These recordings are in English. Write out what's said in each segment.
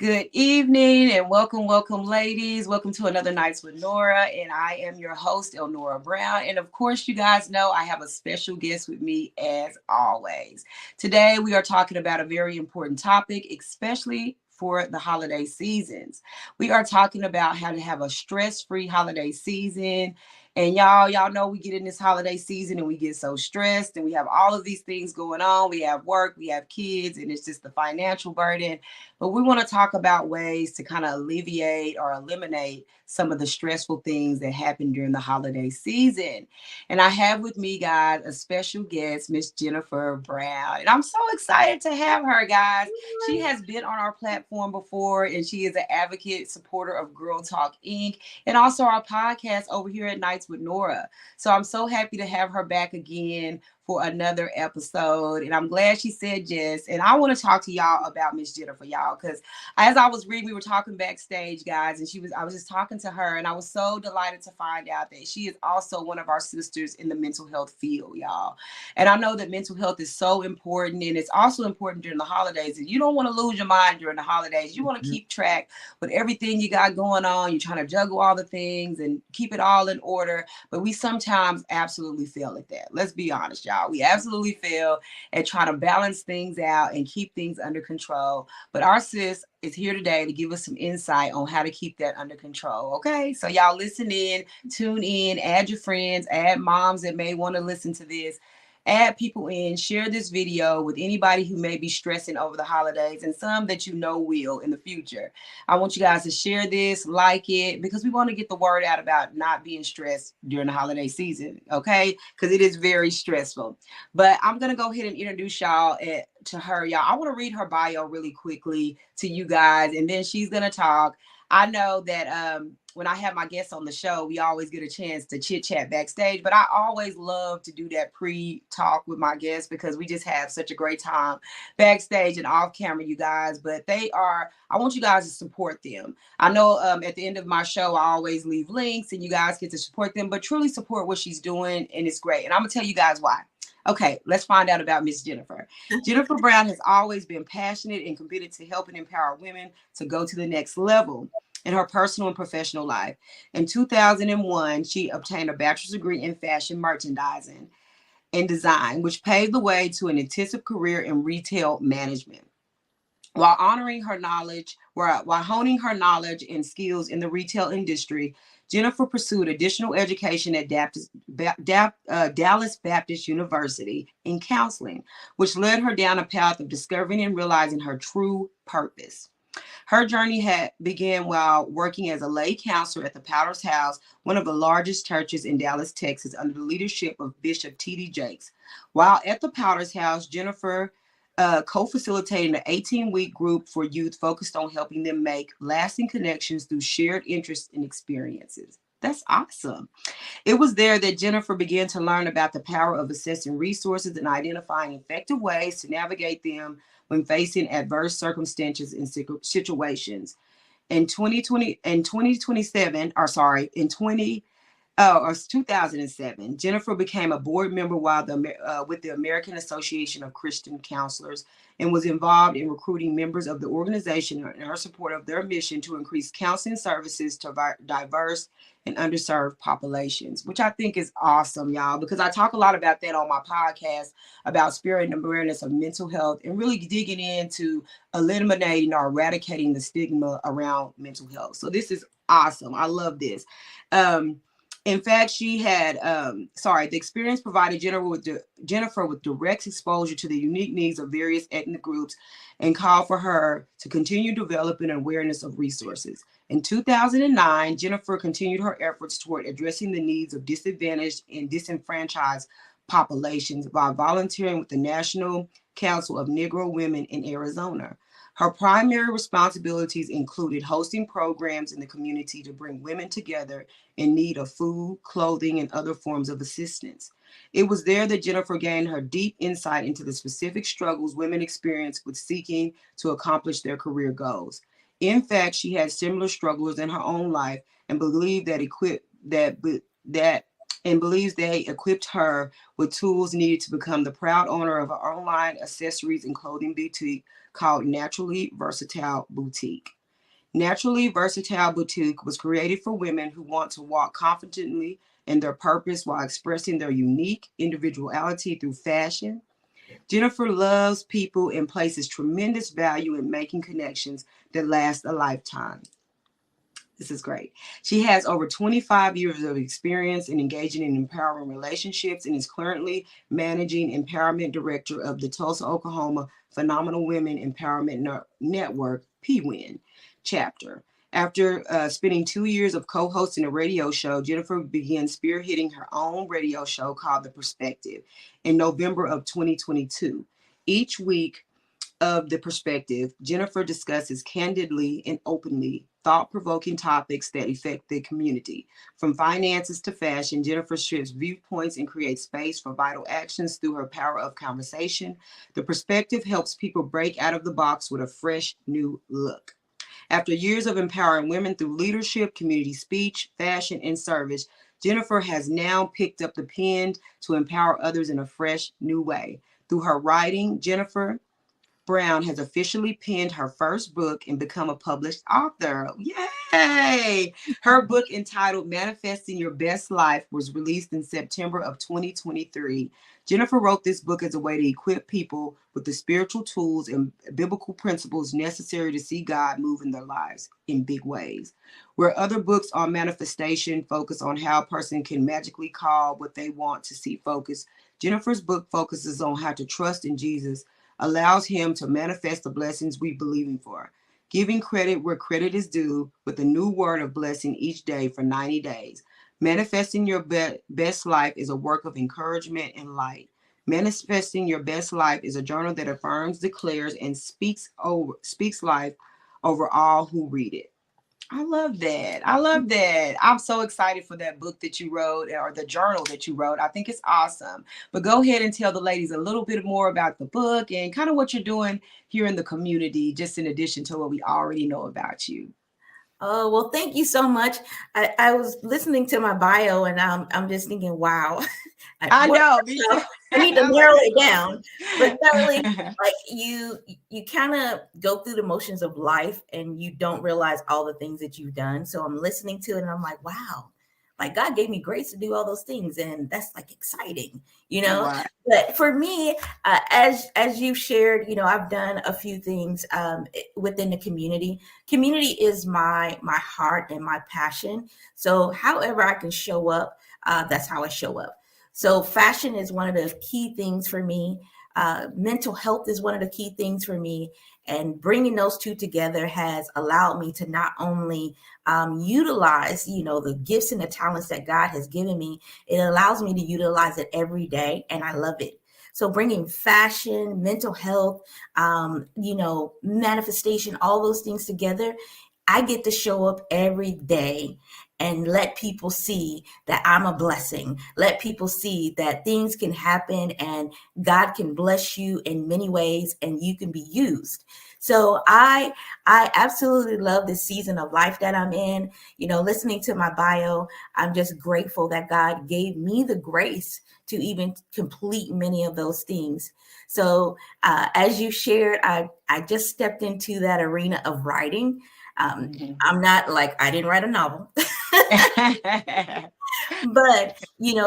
Good evening and welcome, ladies. Welcome to another Nights with Nora, and I am your host, Nora Brown. And of course, you guys know I have a special guest with me as always. Today, we are talking about a very important topic, especially for the holiday seasons. We are talking about how to have a stress-free holiday season. And y'all know we get in this holiday season and we get so stressed and we have all of these things going on. We have work, we have kids, and it's just the financial burden. But we want to talk about ways to kind of alleviate or eliminate some of the stressful things that happen during the holiday season. And I have with me, guys, a special guest, Miss Jennifer Brown. And I'm so excited to have her, guys. She has been on our platform before, and she is an advocate, supporter of Girl Talk Inc., and also our podcast over here at Nights with Nora. So I'm so happy to have her back again for another episode, and I'm glad she said yes. And I want to talk to y'all about Miss Jennifer, y'all, because as I was reading, we were talking backstage, guys, and I was just talking to her, and I was so delighted to find out that she is also one of our sisters in the mental health field, y'all. And I know that mental health is so important, and it's also important during the holidays. And you don't want to lose your mind during the holidays. You want to keep track with everything you got going on. You're trying to juggle all the things and keep it all in order, but we sometimes absolutely fail at that. Let's be honest, y'all. We absolutely fail at trying to balance things out and keep things under control. But our sis is here today to give us some insight on how to keep that under control. Okay, so y'all listen in, tune in, add your friends, add moms that may want to listen to this. Add people in, share this video with anybody who may be stressing over the holidays and some that you know will in the future. I want you guys to share this, like it, because we want to get the word out about not being stressed during the holiday season, okay? Because it is very stressful. But I'm going to go ahead and introduce y'all to her, y'all. I want to read her bio really quickly to you guys, and then she's going to talk. I know that when I have my guests on the show, we always get a chance to chit chat backstage, but I always love to do that pre-talk with my guests because we just have such a great time backstage and off camera, you guys. But I want you guys to support them. I know at the end of my show, I always leave links and you guys get to support them, but truly support what she's doing. And it's great. And I'm gonna tell you guys why. Okay, let's find out about Miss Jennifer. Jennifer Brown has always been passionate and committed to helping empower women to go to the next level in her personal and professional life. In 2001, she obtained a bachelor's degree in fashion merchandising and design, which paved the way to an intensive career in retail management. While honing her knowledge and skills in the retail industry, Jennifer pursued additional education at Dallas Baptist University in counseling, which led her down a path of discovering and realizing her true purpose. Her journey began while working as a lay counselor at the Powder's House, one of the largest churches in Dallas, Texas, under the leadership of Bishop T.D. Jakes. While at the Powder's House, Jennifer co-facilitating an 18-week group for youth focused on helping them make lasting connections through shared interests and experiences. That's awesome. It was there that Jennifer began to learn about the power of assessing resources and identifying effective ways to navigate them when facing adverse circumstances and situations. In 2007, Jennifer became a board member with the American Association of Christian Counselors and was involved in recruiting members of the organization in her support of their mission to increase counseling services to diverse and underserved populations, which I think is awesome, y'all, because I talk a lot about that on my podcast about spreading awareness of mental health and really digging into eliminating or eradicating the stigma around mental health. So this is awesome. I love this. In fact, the experience provided Jennifer with direct exposure to the unique needs of various ethnic groups and called for her to continue developing awareness of resources. In 2009, Jennifer continued her efforts toward addressing the needs of disadvantaged and disenfranchised populations by volunteering with the National Council of Negro Women in Arizona. Her primary responsibilities included hosting programs in the community to bring women together in need of food, clothing, and other forms of assistance. It was there that Jennifer gained her deep insight into the specific struggles women experience with seeking to accomplish their career goals. In fact, she had similar struggles in her own life and believed that and believes they equipped her with tools needed to become the proud owner of an online accessories and clothing boutique called Naturally Versatile Boutique. Naturally Versatile Boutique was created for women who want to walk confidently in their purpose while expressing their unique individuality through fashion. Jennifer loves people and places tremendous value in making connections that last a lifetime. This is great. She has over 25 years of experience in engaging in empowering relationships and is currently managing empowerment director of the Tulsa, Oklahoma Phenomenal Women Empowerment Network, PWIN chapter. After spending 2 years of co-hosting a radio show, Jennifer began spearheading her own radio show called The Perspective in November of 2022. Each week, of the perspective, Jennifer discusses candidly and openly thought provoking topics that affect the community. From finances to fashion, Jennifer shares viewpoints and creates space for vital actions through her power of conversation. The perspective helps people break out of the box with a fresh new look. After years of empowering women through leadership, community speech, fashion, and service, Jennifer has now picked up the pen to empower others in a fresh new way. Through her writing, Jennifer Brown has officially penned her first book and become a published author. Yay! Her book entitled Manifesting Your Best Life was released in September of 2023. Jennifer wrote this book as a way to equip people with the spiritual tools and biblical principles necessary to see God move in their lives in big ways. Where other books on manifestation focus on how a person can magically call what they want to see focus, Jennifer's book focuses on how to trust in Jesus, allows him to manifest the blessings we believe in for. Giving credit where credit is due with a new word of blessing each day for 90 days. Manifesting your best life is a work of encouragement and light. Manifesting your best life is a journal that affirms, declares, and speaks life over all who read it. I love that. I love that. I'm so excited for that book that you wrote or the journal that you wrote. I think it's awesome. But go ahead and tell the ladies a little bit more about the book and kind of what you're doing here in the community, just in addition to what we already know about you. Oh, well, thank you so much. I was listening to my bio and I'm just thinking, wow, I know, me too. I need to narrow it down. But really, like you kind of go through the motions of life and you don't realize all the things that you've done. So I'm listening to it and I'm like, wow, like God gave me grace to do all those things. And that's like exciting, you know? Wow. But for me, as you've shared, I've done a few things within the community. Community is my heart and my passion. So however I can show up, that's how I show up. So fashion is one of the key things for me. Mental health is one of the key things for me. And bringing those two together has allowed me to not only utilize, the gifts and the talents that God has given me, it allows me to utilize it every day. And I love it. So bringing fashion, mental health, manifestation, all those things together, I get to show up every day and let people see that I'm a blessing. Let people see that things can happen and God can bless you in many ways and you can be used. So I absolutely love this season of life that I'm in. Listening to my bio, I'm just grateful that God gave me the grace to even complete many of those things. So as you shared, I just stepped into that arena of writing. I'm not like, I didn't write a novel, but,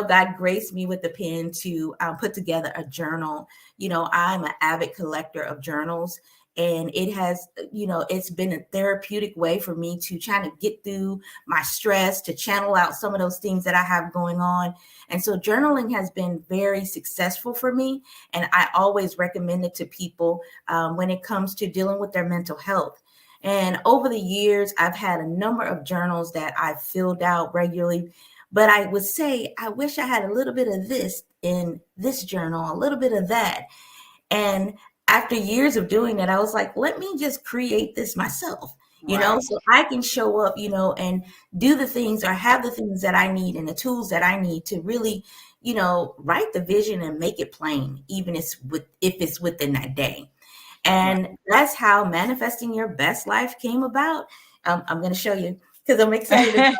God graced me with the pen to put together a journal. I'm an avid collector of journals. And it has, it's been a therapeutic way for me to try to get through my stress, to channel out some of those things that I have going on. And so journaling has been very successful for me. And I always recommend it to people when it comes to dealing with their mental health. And over the years, I've had a number of journals that I've filled out regularly. But I would say, I wish I had a little bit of this in this journal, a little bit of that. And after years of doing that, I was like, let me just create this myself, so I can show up, and do the things or have the things that I need and the tools that I need to really, write the vision and make it plain, even if it's within that day. And that's how manifesting your best life came about. I'm going to show you because I'm excited.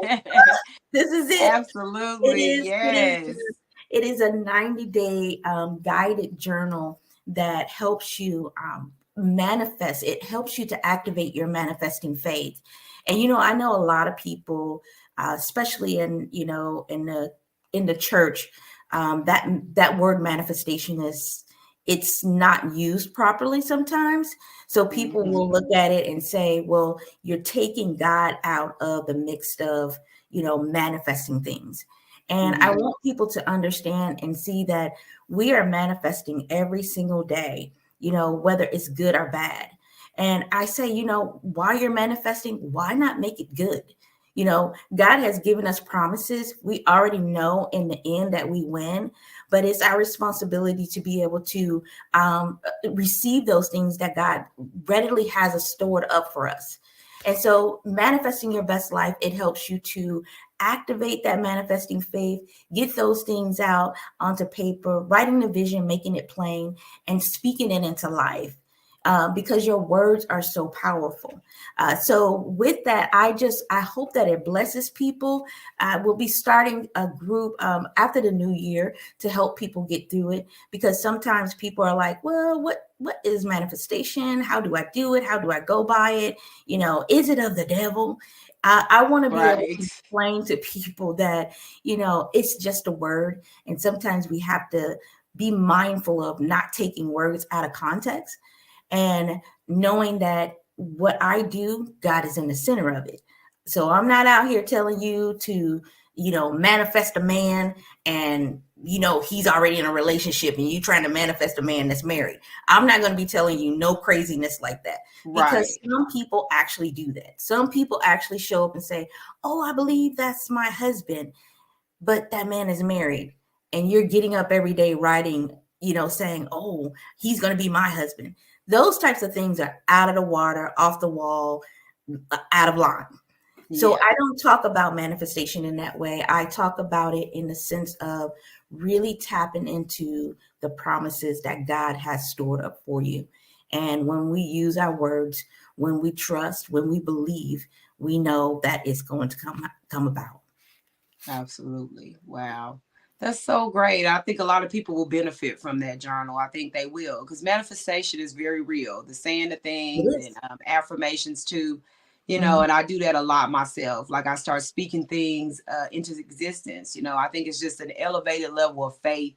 This is it. It Absolutely. is. It is. Yes. It is a 90-day guided journal that helps you manifest. It helps you to activate your manifesting faith. And I know a lot of people, especially in the church, that word manifestation it's not used properly sometimes. So people Mm-hmm. will look at it and say, well, you're taking God out of the mix of manifesting things. And I Mm-hmm. want people to understand and see that we are manifesting every single day, whether it's good or bad. And I say, while you're manifesting, why not make it good? God has given us promises. We already know in the end that we win, but it's our responsibility to be able to receive those things that God readily has stored up for us. And so manifesting your best life, it helps you to activate that manifesting faith, get those things out onto paper, writing the vision, making it plain, and speaking it into life. Because your words are so powerful. So with that, I hope that it blesses people. We'll be starting a group after the new year to help people get through it, because sometimes people are like, well, what is manifestation? How do I do it? How do I go by it? Is it of the devil? I want to be able to Right. explain to people that it's just a word, and sometimes we have to be mindful of not taking words out of context, and knowing that what I do, God is in the center of it. So I'm not out here telling you to, manifest a man and, he's already in a relationship and you trying to manifest a man that's married. I'm not going to be telling you no craziness like that, because Right. some people actually do that. Some people actually show up and say, oh, I believe that's my husband, but that man is married. And you're getting up every day writing, saying, oh, he's going to be my husband. Those types of things are out of the water, off the wall, out of line. So Yeah. I don't talk about manifestation in that way. I talk about it in the sense of really tapping into the promises that God has stored up for you. And when we use our words, when we trust, when we believe, we know that it's going to come about. Absolutely. Wow. That's so great. I think a lot of people will benefit from that journal. I think they will, because manifestation is very real. The saying the It things and is. affirmations too, Mhm. and I do that a lot myself. Like I start speaking things into existence. I think it's just an elevated level of faith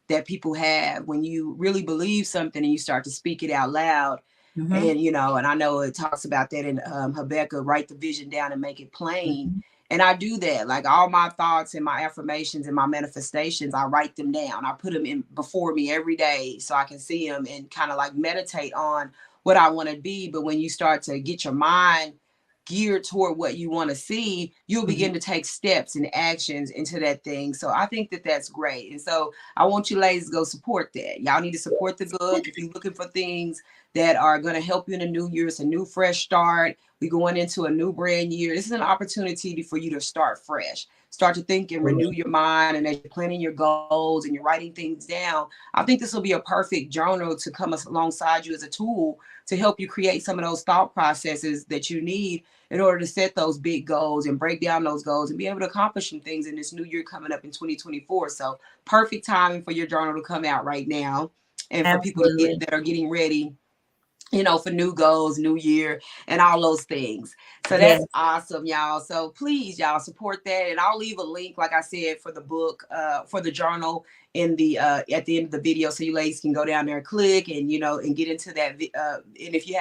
that people have when you really believe something and you start to speak it out loud. Mhm. And I know it talks about that in Habakkuk, write the vision down and make it plain. Mhm. And I do that. Like all my thoughts and my affirmations and my manifestations, I write them down. I put them in before me every day so I can see them and kind of like meditate on what I want to be. But when you start to get your mind geared toward what you want to see, you'll begin Mhm. to take steps and actions into that thing. So I think that that's great. And so I want you ladies to go support that. Y'all need to support the book. If you're looking for things that are going to help you in the new year, it's a new fresh start. We're going into a new brand year. This is an opportunity for you to start fresh. Start to think and renew your mind. And as you're planning your goals and you're writing things down, I think this will be a perfect journal to come alongside you as a tool to help you create some of those thought processes that you need in order to set those big goals and break down those goals and be able to accomplish some things in this new year coming up in 2024. So perfect timing for your journal to come out right now, and for people to get Absolutely. that are getting ready, for new goals, new year, and all those things. So Yes. that's awesome, y'all. So please, y'all, support that. And I'll leave a link, like I said, for the book, for the journal in the at the end of the video, so you ladies can go down there and click and and get into that. And if you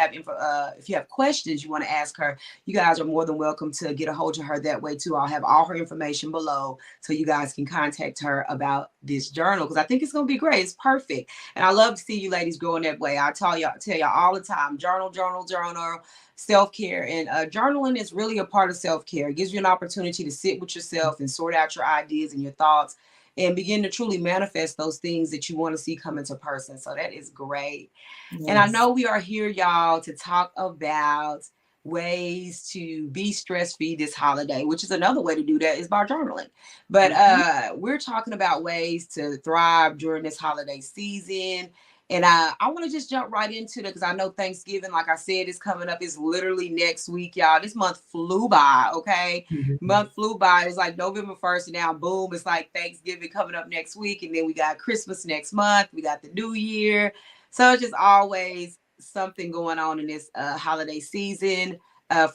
have questions you want to ask her, you guys are more than welcome to get a hold of her that way too. I'll have all her information below so you guys can contact her about this journal, because I think it's gonna be great. It's perfect. And I love to see you ladies growing that way. I tell y'all all the time, journal, journal, journal, self-care. And journaling is really a part of self-care. It gives you an opportunity to sit with yourself and sort out your ideas and your thoughts and begin to truly manifest those things that you want to see come into person. So that is great. And I Yes. know we are here, y'all, to talk about ways to be stress free this holiday, which is another way to do that is by journaling. But Mhm. we're talking about ways to thrive during this holiday season. And I want to just jump right into it because I know Thanksgiving, like I said, is coming up. It's literally next week, y'all. This month flew by, okay? Mhm. Month flew by. It was like November 1st, and now boom, it's like Thanksgiving coming up next week. And then we got Christmas next month. We got the New Year. So it's just always something going on in this holiday season.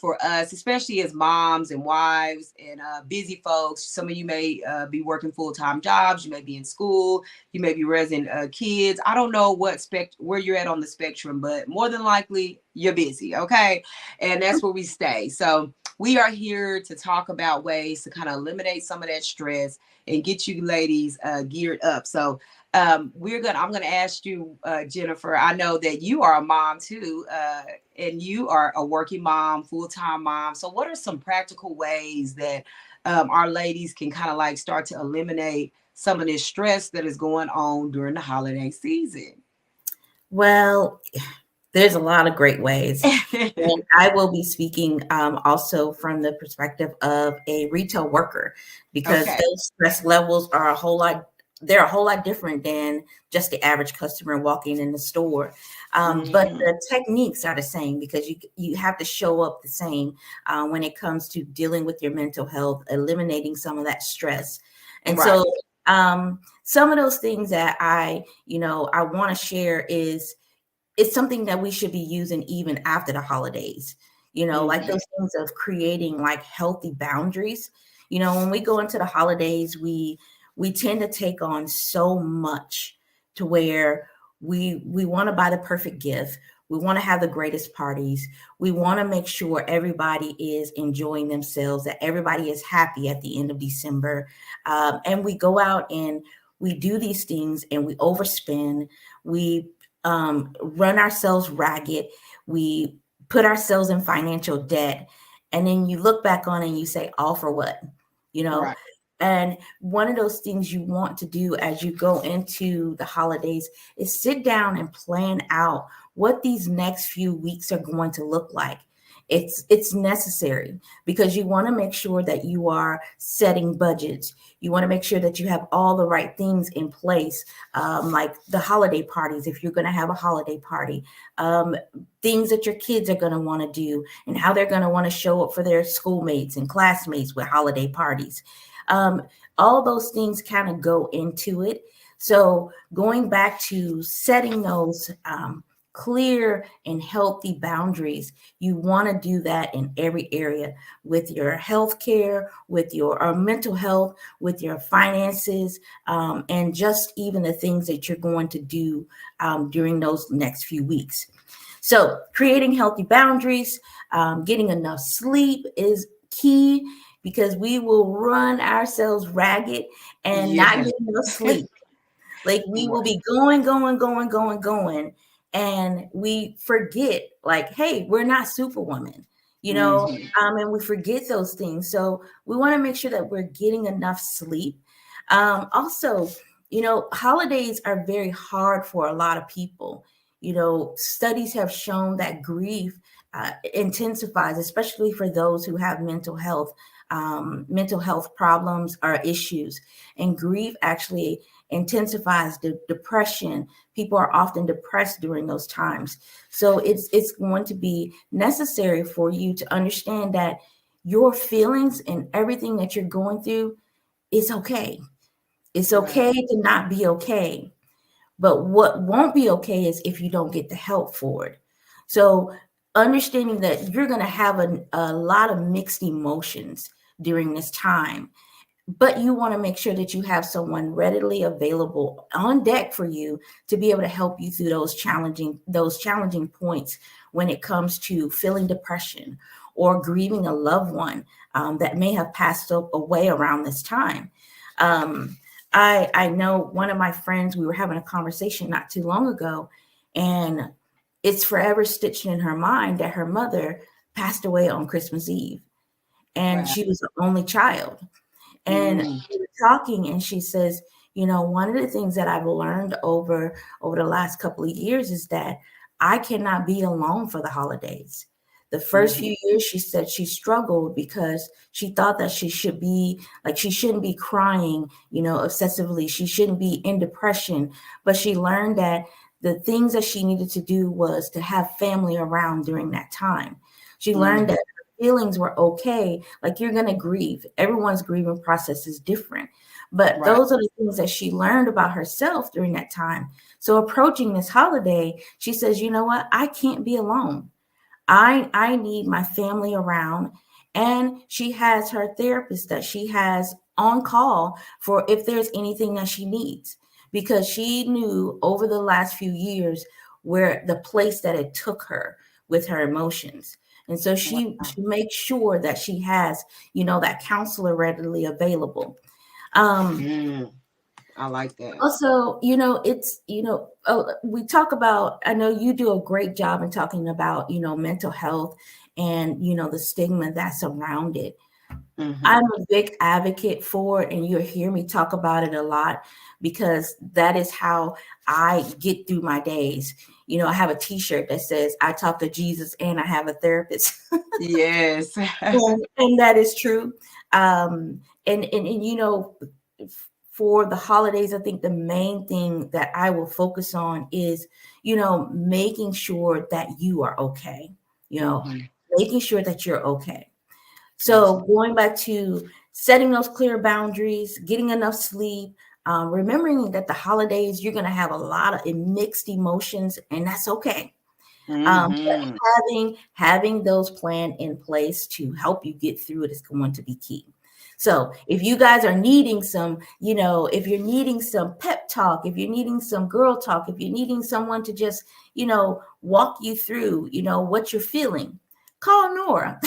For us, especially as moms and wives and busy folks. Some of you may be working full-time jobs. You may be in school. You may be raising kids. I don't know where you're at on the spectrum, but more than likely you're busy. Okay, and that's where we stay. So we are here to talk about ways to kind of eliminate some of that stress and get you ladies geared up. So I'm gonna ask you, Jennifer. I know that you are a mom too, and you are a working mom, full-time mom. So what are some practical ways that our ladies can kind of like start to eliminate some of this stress that is going on during the holiday season? Well, there's a lot of great ways. And I will be speaking also from the perspective of a retail worker, because Okay. those stress levels are they're a whole lot different than just the average customer walking in the store. But Hmm. the techniques are the same, because you have to show up the same when it comes to dealing with your mental health, eliminating some of that stress. And Right. so some of those things that I want to share is it's something that we should be using even after the holidays. Like Hmm. those things of creating like healthy boundaries. When we go into the holidays, we tend to take on so much, to where we want to buy the perfect gift. We want to have the greatest parties. We want to make sure everybody is enjoying themselves, that everybody is happy at the end of December. And we go out and we do these things and we overspend. We run ourselves ragged. We put ourselves in financial debt. And then you look back on it and you say, all for what? You know? Right. And one of those things you want to do as you go into the holidays is sit down and plan out what these next few weeks are going to look like. It's necessary, because you want to make sure that you are setting budgets. You want to make sure that you have all the right things in place, like the holiday parties, if you're going to have a holiday party, um, things that your kids are going to want to do, and how they're going to want to show up for their schoolmates and classmates with holiday parties. Um, all those things kind of go into it. So going back to setting those clear and healthy boundaries, you want to do that in every area, with your health care, with your mental health, with your finances, and just even the things that you're going to do during those next few weeks. So creating healthy boundaries, getting enough sleep is key, because we will run ourselves ragged and not Yeah. get enough sleep. Like we will Right. be going, going, going, going, going, and we forget, like, hey, we're not superwoman, Hmm. and we forget those things. So we want to make sure that we're getting enough sleep. Also, holidays are very hard for a lot of people. Studies have shown that grief intensifies, especially for those who have mental health problems or issues. And grief actually intensifies the depression. People are often depressed during those times. So it's going to be necessary for you to understand that your feelings and everything that you're going through is okay. It's Right. okay to not be okay. But what won't be okay is if you don't get the help for it. So understanding that you're going to have a lot of mixed emotions during this time, but you want to make sure that you have someone readily available on deck for you to be able to help you through those challenging points when it comes to feeling depression or grieving a loved one that may have passed away around this time. um, I know one of my friends, we were having a conversation not too long ago, and it's forever stitched in her mind that her mother passed away on Christmas Eve, and Wow. she was the only child. And Mm. we were talking, and she says, one of the things that I've learned over the last couple of years is that I cannot be alone for the holidays. The first Hmm. few years, she said she struggled because she thought that she shouldn't be crying, obsessively. She shouldn't be in depression. But she learned that the things that she needed to do was to have family around during that time. She learned Mm. that her feelings were okay. Like, you're going to grieve. Everyone's grieving process is different. But Right. those are the things that she learned about herself during that time. So approaching this holiday, she says, you know what? I can't be alone. I need my family around. And she has her therapist that she has on call for if there's anything that she needs, because she knew over the last few years where the place that it took her with her emotions. And so Wow. she makes sure that she has, that counselor readily available. Um, Mm. I like that. Also, it's, we talk about, I know you do a great job in talking about, mental health and, the stigma that's around it. I'm Hmm. a big advocate for it, and you'll hear me talk about it a lot because that is how I get through my days. I have a t-shirt that says, I talk to Jesus and I have a therapist. Yes. And that is true. And for the holidays, I think the main thing that I will focus on is, making sure that you are okay, you know, Hmm. making sure that you're okay. So Absolutely. going back to setting those clear boundaries, getting enough sleep, remembering that the holidays, you're going to have a lot of mixed emotions, and that's okay. But Hmm. having those planned in place to help you get through it is going to be key. So if you guys are needing some, if you're needing some pep talk, if you're needing some girl talk, if you're needing someone to just, walk you through, what you're feeling, call Nora.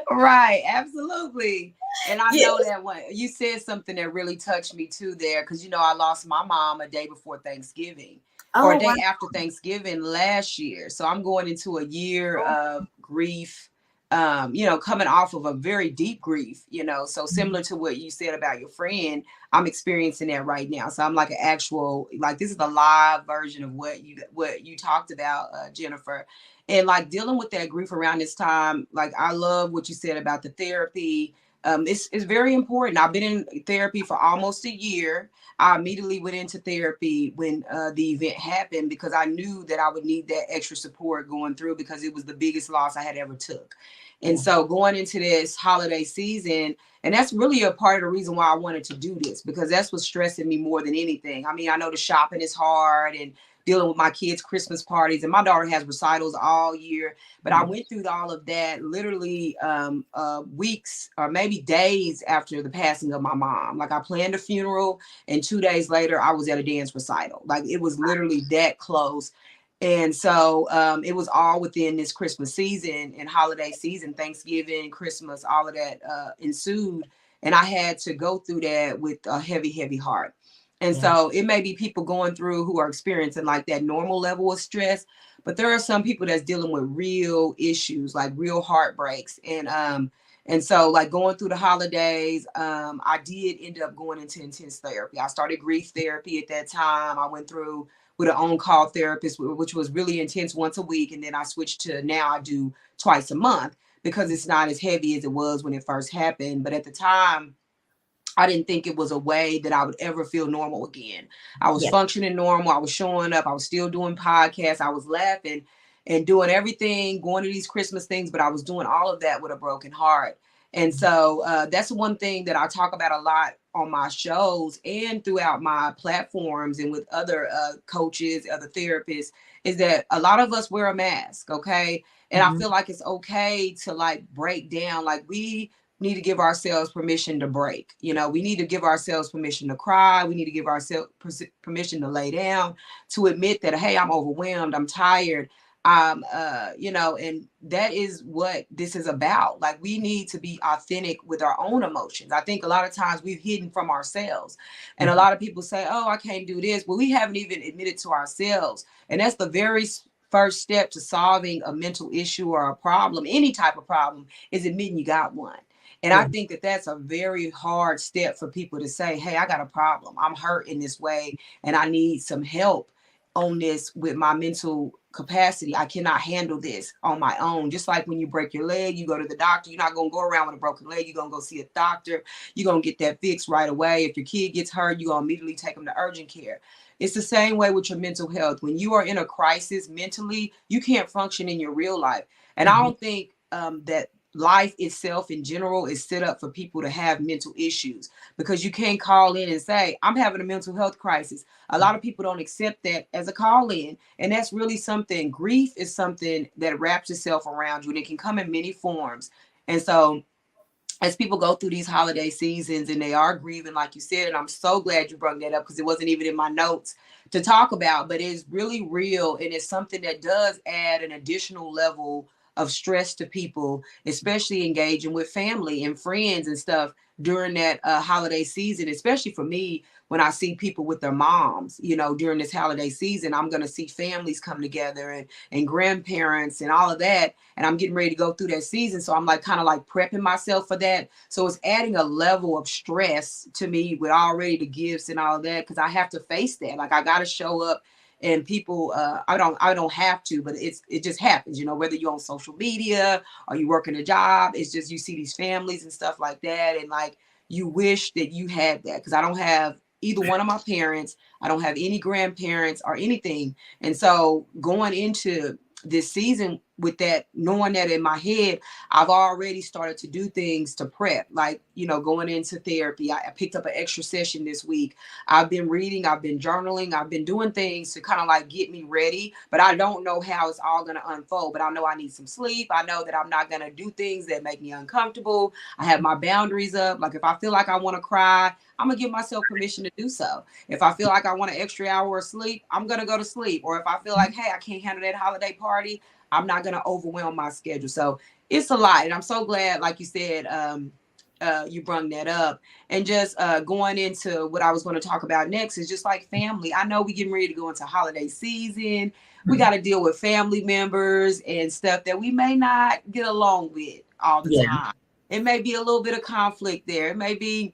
Right, absolutely. And I know Yes. that when you said something that really touched me too there, because I lost my mom a day before Thanksgiving or a Oh, wow. day after Thanksgiving last year. So I'm going into a year of grief, coming off of a very deep grief, so Mhm. similar to what you said about your friend, I'm experiencing that right now. So I'm like an actual, like, this is the live version of what you talked about, Jennifer. And like dealing with that grief around this time, like I love what you said about the therapy. It's very important. I've been in therapy for almost a year. I immediately went into therapy when the event happened because I knew that I would need that extra support going through because it was the biggest loss I had ever took. And Yeah. so going into this holiday season, and that's really a part of the reason why I wanted to do this, because that's what's stressing me more than anything. I mean, I know the shopping is hard and dealing with my kids' Christmas parties, and my daughter has recitals all year. But I Yeah. went through all of that literally weeks or maybe days after the passing of my mom. Like I planned a funeral, and 2 days later, I was at a dance recital. Like it was literally that close. And so it was all within this Christmas season and holiday season, Thanksgiving, Christmas, all of that ensued. And I had to go through that with a heavy, heavy heart. And Yeah. so it may be people going through who are experiencing like that normal level of stress, but there are some people that's dealing with real issues, like real heartbreaks. And so like going through the holidays, I did end up going into intense therapy. I started grief therapy at that time. I went through with an on-call therapist, which was really intense once a week. And then I switched to now I do twice a month because it's not as heavy as it was when it first happened. But at the time, I didn't think it was a way that I would ever feel normal again. I was Yeah. functioning normal. I was showing up. I was still doing podcasts. I was laughing and doing everything, going to these Christmas things, but I was doing all of that with a broken heart. And so that's one thing that I talk about a lot on my shows and throughout my platforms and with other coaches, other therapists, is that a lot of us wear a mask, okay? And I Mhm. feel like it's okay to like break down. Like we need to give ourselves permission to break. We need to give ourselves permission to cry. We need to give ourselves permission to lay down, to admit that, hey, I'm overwhelmed, I'm tired. And that is what this is about. Like we need to be authentic with our own emotions. I think a lot of times we've hidden from ourselves. And a Mhm. lot of people say, oh, I can't do this. Well, we haven't even admitted to ourselves. And that's the very first step to solving a mental issue or a problem, any type of problem, is admitting you got one. And I Yeah. think that that's a very hard step for people to say, hey, I got a problem. I'm hurt in this way and I need some help on this with my mental capacity. I cannot handle this on my own. Just like when you break your leg, you go to the doctor. You're not going to go around with a broken leg. You're going to go see a doctor. You're going to get that fixed right away. If your kid gets hurt, you're going to immediately take them to urgent care. It's the same way with your mental health. When you are in a crisis mentally, you can't function in your real life. And I Mhm. don't think that life itself in general is set up for people to have mental issues, because you can't call in and say, I'm having a mental health crisis. A lot of people don't accept that as a call in. And that's really something. Grief is something that wraps itself around you, and it can come in many forms. And so, as people go through these holiday seasons and they are grieving, like you said, and I'm so glad you brought that up because it wasn't even in my notes to talk about, but it's really real, and it's something that does add an additional level of stress to people, especially engaging with family and friends and stuff during that holiday season. Especially for me, when I see people with their moms, during this holiday season, I'm going to see families come together, and grandparents and all of that, and I'm getting ready to go through that season. So I'm like kind of like prepping myself for that. So it's adding a level of stress to me with already the gifts and all of that, because I have to face that. Like, I got to show up, and people, I don't have to, but it just happens, whether you're on social media or you working a job. It's just, you see these families and stuff like that, and like, you wish that you had that, because I don't have either one of my parents. I don't have any grandparents or anything. And so going into this season with that, knowing that in my head, I've already started to do things to prep, like, going into therapy. I picked up an extra session this week. I've been reading, I've been journaling, I've been doing things to kind of like get me ready, but I don't know how it's all going to unfold. But I know I need some sleep. I know that I'm not going to do things that make me uncomfortable. I have my boundaries up. Like, if I feel like I want to cry, I'm gonna give myself permission to do so. If I feel like I want an extra hour of sleep, I'm gonna go to sleep. Or if I feel like, hey, I can't handle that holiday party, I'm not gonna overwhelm my schedule. So it's a lot, and I'm so glad, like you said, you brung that up. And just going into what I was going to talk about next is just like family. I know we getting ready to go into holiday season. We got to deal with family members and stuff that we may not get along with all the Yeah. time. It may be a little bit of conflict there. It may be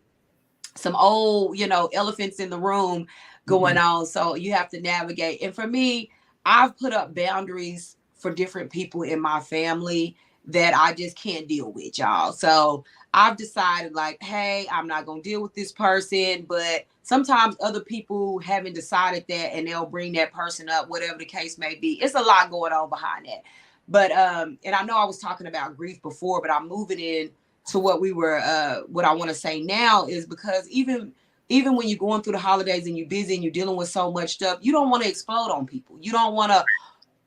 some old, elephants in the room going Mhm. on. So you have to navigate. And for me, I've put up boundaries for different people in my family that I just can't deal with, y'all. So I've decided, like, hey, I'm not going to deal with this person. But sometimes other people haven't decided that, and they'll bring that person up, whatever the case may be. It's a lot going on behind that. But and I know I was talking about grief before, but I'm moving in to what I want to say now, is because even when you're going through the holidays and you're busy and you're dealing with so much stuff, you don't want to explode on people. You don't want to,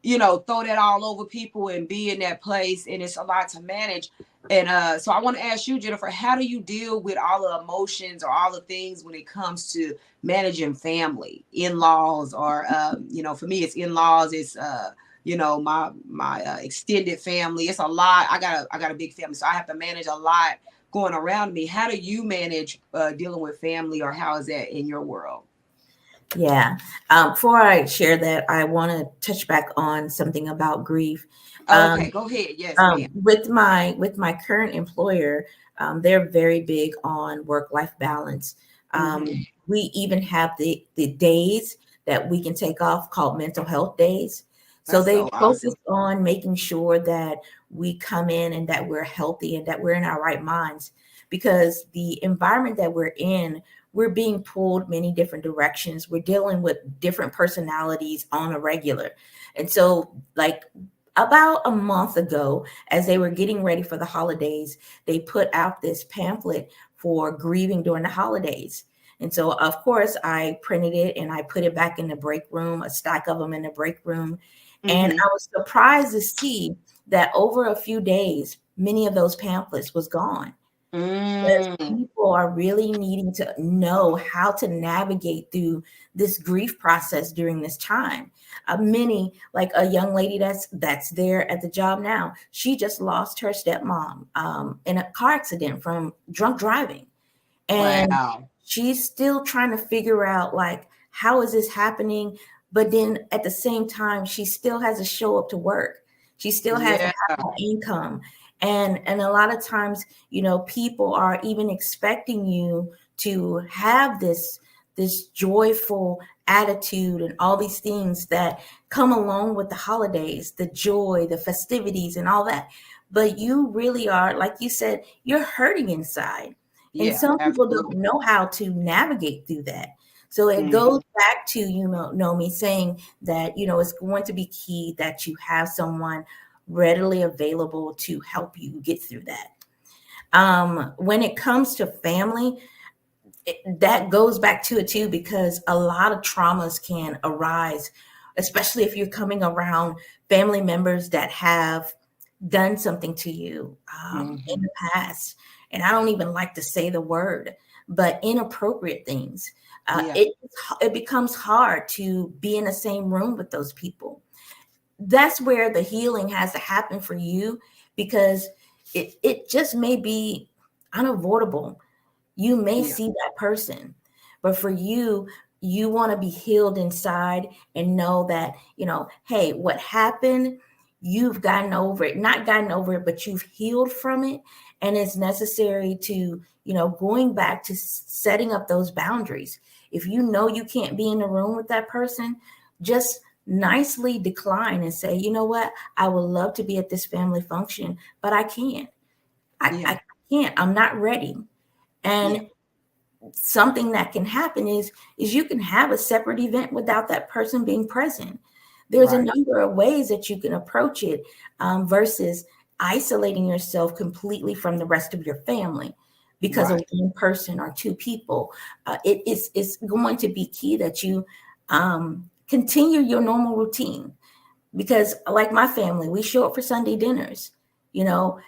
throw that all over people and be in that place. And it's a lot to manage. And so I want to ask you, Jennifer, how do you deal with all the emotions or all the things when it comes to managing family, in-laws, or for me, it's in-laws, it's my extended family. It's a lot. I got a big family, so I have to manage a lot going around me. How do you manage dealing with family, or how is that in your world? Yeah. Before I share that, I want to touch back on something about grief. Oh, okay, go ahead. Yes, ma'am. With my current employer, they're very big on work-life balance. Mm-hmm. We even have the days that we can take off called mental health days. So That's they so focus awesome. on making sure that we come in and that we're healthy and that we're in our right minds, because the environment that we're in, we're being pulled many different directions. We're dealing with different personalities on a regular. And so, like, about a month ago, as they were getting ready for the holidays, they put out this pamphlet for grieving during the holidays. And so, of course, I printed it and I put it back in the break room, a stack of them in the break room. And Mm-hmm. I was surprised to see that over a few days, many of those pamphlets was gone, because Mm. people are really needing to know how to navigate through this grief process during this time. Many, like a young lady that's there at the job now, she just lost her stepmom in a car accident from drunk driving, and Wow. she's still trying to figure out, like, how is this happening? But then at the same time, she still has to show up to work. She still has to Yeah. have that income. And a lot of times, people are even expecting you to have this joyful attitude and all these things that come along with the holidays, the joy, the festivities, and all that. But you really are, like you said, you're hurting inside. And Yeah, some people don't absolutely. know how to navigate through that. So it Mm-hmm. goes back to, know me saying that, it's going to be key that you have someone readily available to help you get through that. When it comes to family, that goes back to it too, because a lot of traumas can arise, especially if you're coming around family members that have done something to you in Mm-hmm. the past. And I don't even like to say the word, but inappropriate things. Yeah. It becomes hard to be in the same room with those people. That's where the healing has to happen for you, because it just may be unavoidable. You may Yeah. see that person, but for you, you want to be healed inside and know that, hey, what happened, you've gotten over it, not gotten over it, but you've healed from it. And it's necessary to, going back to setting up those boundaries. If you know you can't be in the room with that person, just nicely decline and say, you know what, I would love to be at this family function, but I can't. Yeah. I can't. I'm not ready. Yeah. And something that can happen is you can have a separate event without that person being present. There's a Right. number of ways that you can approach it, versus isolating yourself completely from the rest of your family because of Right. one person or two people. It's going to be key that you continue your normal routine, because like my family, we show up for Sunday dinners, you know,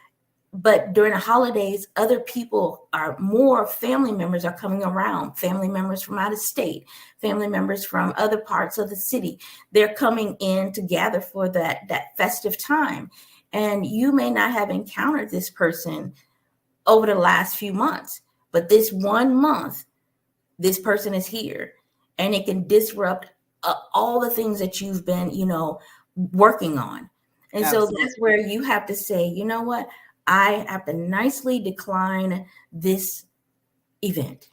but during the holidays, other people are more family members are coming around, family members from out of state, family members from other parts of the city. They're coming in to gather for that festive time. And you may not have encountered this person over the last few months, but this 1 month, this person is here, and it can disrupt all the things that you've been, working on. And so that's Absolutely. where you have to say, you know what, I have to nicely decline this event.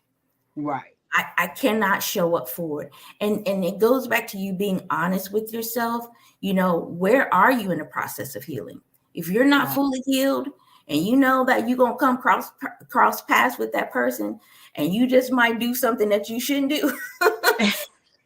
Right. I cannot show up for it. And it goes back to you being honest with yourself. Where are you in the process of healing? If you're not Right. fully healed, and you know that you're gonna come cross paths with that person, and you just might do something that you shouldn't do,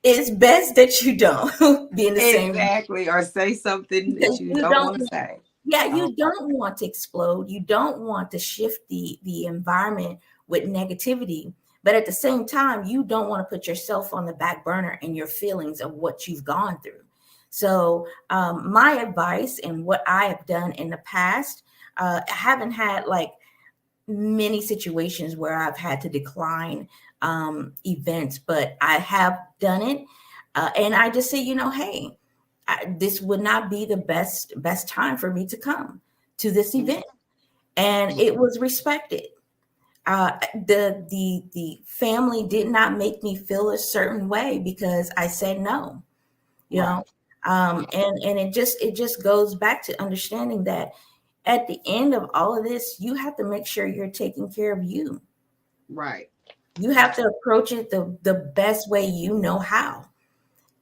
it's best that you don't be in the same, Exactly. Or say something that because you you don't don't want to say. yeah, Oh, you don't want to explode. You don't want to shift the environment with negativity. But at the same time, you don't want to put yourself on the back burner and your feelings of what you've gone through. So, my advice and what I have done in the past, I haven't had like many situations where I've had to decline events, but I have done it. And I just say, hey, this would not be the best time for me to come to this mm, event, and yeah. it was respected. The family did not make me feel a certain way because I said no. You Right. know, Yeah. and it just goes back to understanding that at the end of all of this, you have to make sure you're taking care of you. Right. You have to Absolutely. approach it the best way you know how,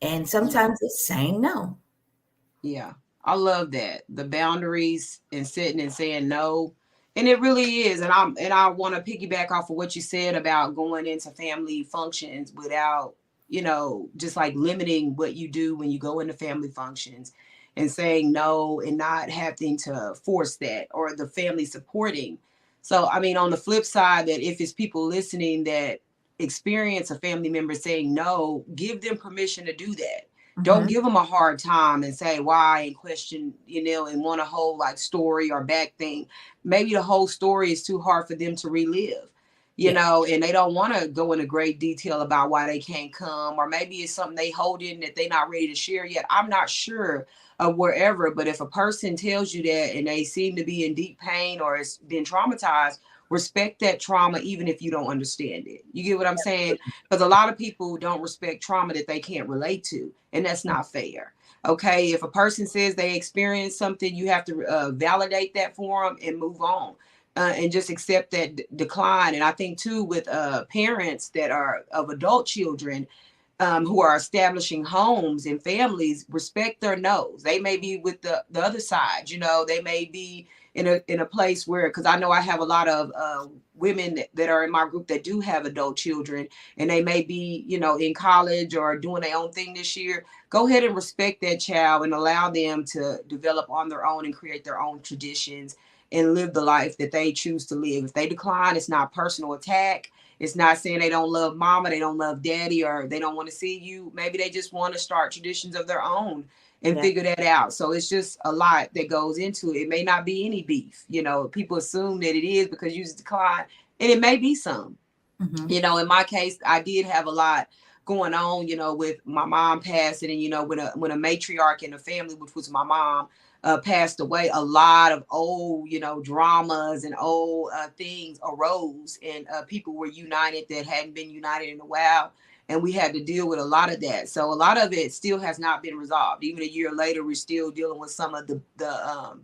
and Yeah. sometimes it's saying no. Yeah. I love that. The boundaries and sitting and saying no. And it really is. And I want to piggyback off of what you said about going into family functions without, just like limiting what you do when you go into family functions and saying no and not having to force that or the family supporting. So I mean on the flip side, that if it's people listening that experience a family member saying no, give them permission to do that. Don't Hmm. give them a hard time and say why and question, and want a whole like story or back thing. Maybe the whole story is too hard for them to relive, Yeah. and they don't want to go into great detail about why they can't come, or maybe it's something they hold in that they're not ready to share yet. I'm not sure of wherever, but if a person tells you that and they seem to be in deep pain or has been traumatized, respect that trauma even if you don't understand it. You get what I'm saying? Because a lot of people don't respect trauma that they can't relate to, and that's not fair. Okay, if a person says they experienced something, you have to validate that for them and move on, and just accept that decline. And I think too with parents that are of adult children, who are establishing homes and families, respect their no's. They may be with the other side, they may be in a place where, because I know I have a lot of women that are in my group that do have adult children, and they may be, in college or doing their own thing this year. Go ahead and respect that child and allow them to develop on their own and create their own traditions and live the life that they choose to live. If they decline, it's not personal attack. It's not saying they don't love mama, they don't love daddy, or they don't want to see you. Maybe they just want to start traditions of their own and Yeah. figure that out. So it's just a lot that goes into it. It may not be any beef. People assume that it is because you decline, and it may be some. Mm-hmm. In my case, I did have a lot going on, with my mom passing, and when a matriarch in the family, which was my mom, passed away, a lot of old, dramas and old things arose, and people were united that hadn't been united in a while, and we had to deal with a lot of that. So a lot of it still has not been resolved. Even a year later, we're still dealing with some of the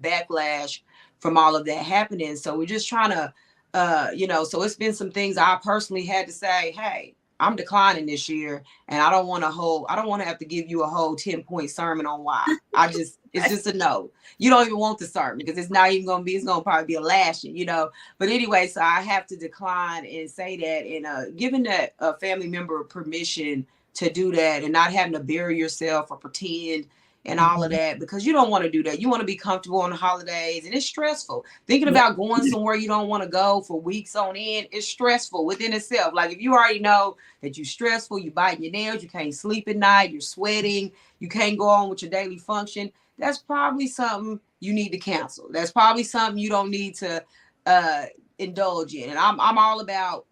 backlash from all of that happening. So we're just trying to so it's been some things I personally had to say, hey, I'm declining this year, and I don't want to have to give you a whole 10-point sermon on why. It's just a no. You don't even want the sermon because it's not even going to be, it's going to probably be a lashing, but anyway, so I have to decline and say that, and giving that family member permission to do that, and not having to bury yourself or pretend and all of that, because you don't want to do that. You want to be comfortable on the holidays, and it's stressful. Thinking about going somewhere you don't want to go for weeks on end is stressful within itself. Like, if you already know that you're stressful, you biting your nails, you can't sleep at night, you're sweating, you can't go on with your daily function, that's probably something you need to cancel. That's probably something you don't need to indulge in. And I'm all about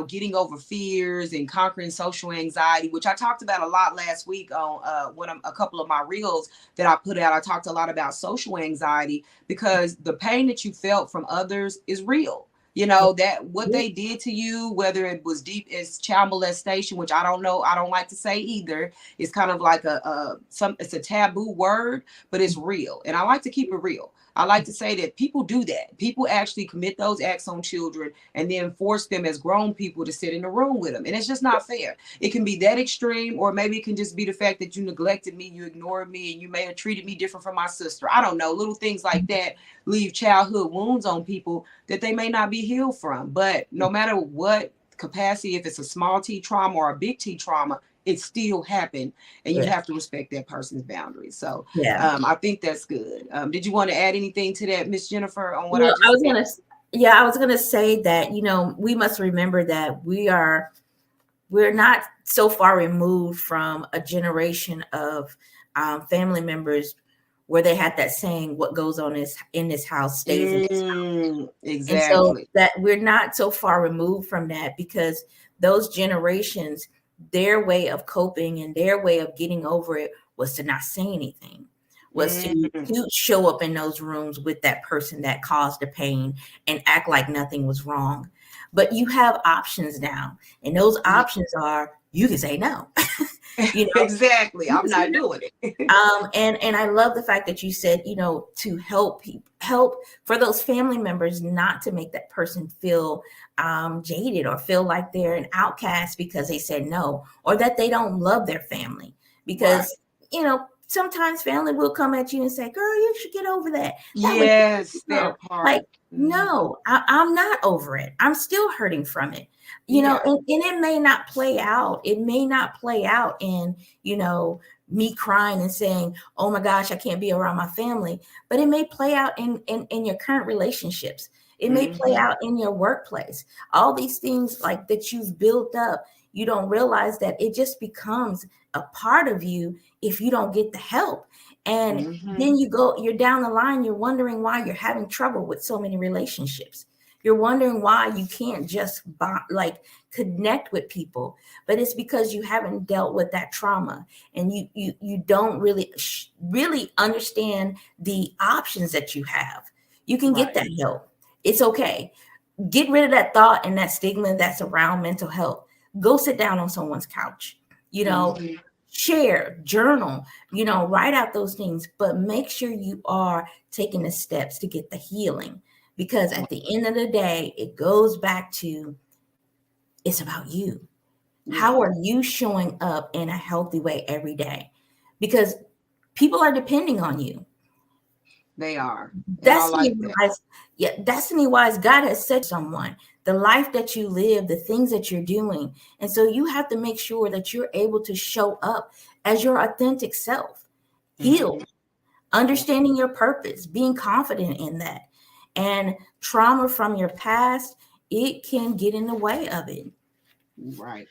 getting over fears and conquering social anxiety, which I talked about a lot last week on a couple of my reels that I put out. I talked a lot about social anxiety, because the pain that you felt from others is real. That what they did to you, whether it was deep as child molestation, which I don't know, I don't like to say either. It's kind of like it's a taboo word, but it's real, and I like to keep it real. I like to say that people do that. People actually commit those acts on children and then force them as grown people to sit in the room with them. And it's just not fair. It can be that extreme, or maybe it can just be the fact that you neglected me, you ignored me, and you may have treated me different from my sister. I don't know. Little things like that leave childhood wounds on people that they may not be healed from. But no matter what capacity, if it's a small T trauma or a big T trauma, it still happened, and you have to respect that person's boundaries. So I think that's good. Did you want to add anything to that, Miss Jennifer, on what I just said? I was gonna say that, we must remember that we're not so far removed from a generation of family members where they had that saying, what goes on in this house stays in this house. Exactly. And so that we're not so far removed from that, because those generations, their way of coping and their way of getting over it was to not say anything, was to show up in those rooms with that person that caused the pain and act like nothing was wrong. But you have options now, and those options are, you can say no. Exactly. I'm not doing it. And I love the fact that you said, to help for those family members, not to make that person feel jaded or feel like they're an outcast because they said no, or that they don't love their family. Because, sometimes family will come at you and say, girl, you should get over that. That part. Like, no, I'm not over it. I'm still hurting from it. And it may not play out. It may not play out in, me crying and saying, oh my gosh, I can't be around my family. But it may play out in your current relationships. It may play out in your workplace. All these things like that you've built up, you don't realize that it just becomes a part of you if you don't get the help. And then you're down the line, you're wondering why you're having trouble with so many relationships. You're wondering why you can't just connect with people, but it's because you haven't dealt with that trauma, and you don't really understand the options that you have. You can get that help. It's okay. Get rid of that thought and that stigma that's around mental health. Go sit down on someone's couch, share, journal, write out those things, but make sure you are taking the steps to get the healing. Because at the end of the day, it goes back to, it's about you. Yeah. How are you showing up in a healthy way every day? Because people are depending on you. They are. And I Destiny like that. wise, yeah, destiny wise, God has said to someone the life that you live, the things that you're doing. And so you have to make sure that you're able to show up as your authentic self, Hmm. healed, Yeah. understanding your purpose, being confident in that. And trauma from your past, it can get in the way of it. Right.